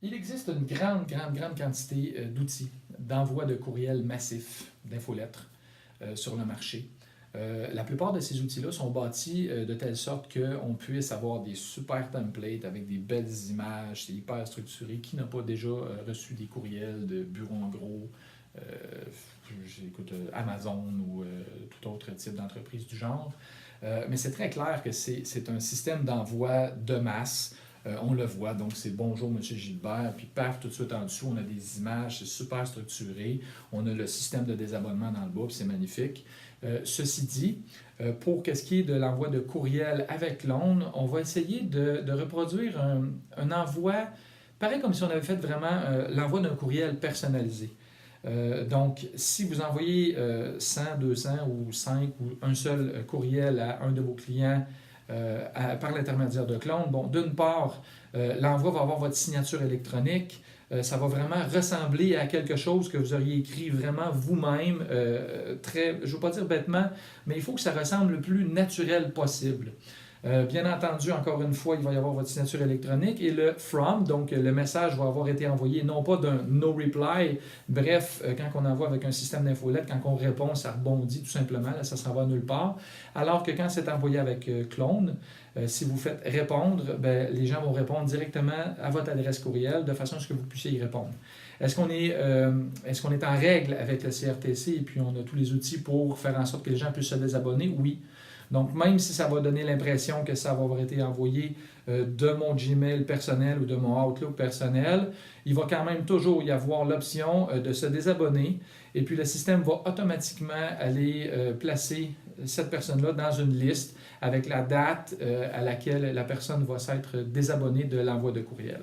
Il existe une grande quantité d'outils d'envoi de courriels massifs, d'infolettres, sur le marché. La plupart de ces outils-là sont bâtis de telle sorte qu'on puisse avoir des super templates avec des belles images, c'est hyper structuré. Qui n'a pas déjà reçu des courriels de bureaux en gros, euh, j'écoute Amazon ou tout autre type d'entreprise du genre. Mais c'est très clair que c'est un système d'envoi de masse. On le voit, donc c'est bonjour Monsieur Gilbert, puis paf, tout de suite en dessous, on a des images, c'est super structuré. On a le système de désabonnement dans le bas, puis c'est magnifique. Ceci dit, pour ce qui est de l'envoi de courriel avec Clone, on va essayer de reproduire un envoi, pareil comme si on avait fait vraiment l'envoi d'un courriel personnalisé. Donc, si vous envoyez 100, 200 ou 5 ou un seul courriel à un de vos clients par l'intermédiaire de Clone, bon, d'une part, l'envoi va avoir votre signature électronique. Ça va vraiment ressembler à quelque chose que vous auriez écrit vraiment vous-même, très, je ne veux pas dire bêtement, mais il faut que ça ressemble le plus naturel possible. Bien entendu, encore une fois, il va y avoir votre signature électronique et le from, donc le message va avoir été envoyé non pas d'un no reply, bref, quand on envoie avec un système d'infolette, quand on répond, ça rebondit tout simplement, là, ça ne s'en va nulle part. Alors que quand c'est envoyé avec Clone, si vous faites répondre, ben, les gens vont répondre directement à votre adresse courriel de façon à ce que vous puissiez y répondre. Est-ce qu'on est en règle avec le CRTC et puis on a tous les outils pour faire en sorte que les gens puissent se désabonner? Oui. Donc, même si ça va donner l'impression que ça va avoir été envoyé de mon Gmail personnel ou de mon Outlook personnel, il va quand même toujours y avoir l'option de se désabonner et puis le système va automatiquement aller placer cette personne-là dans une liste avec la date à laquelle la personne va s'être désabonnée de l'envoi de courriel.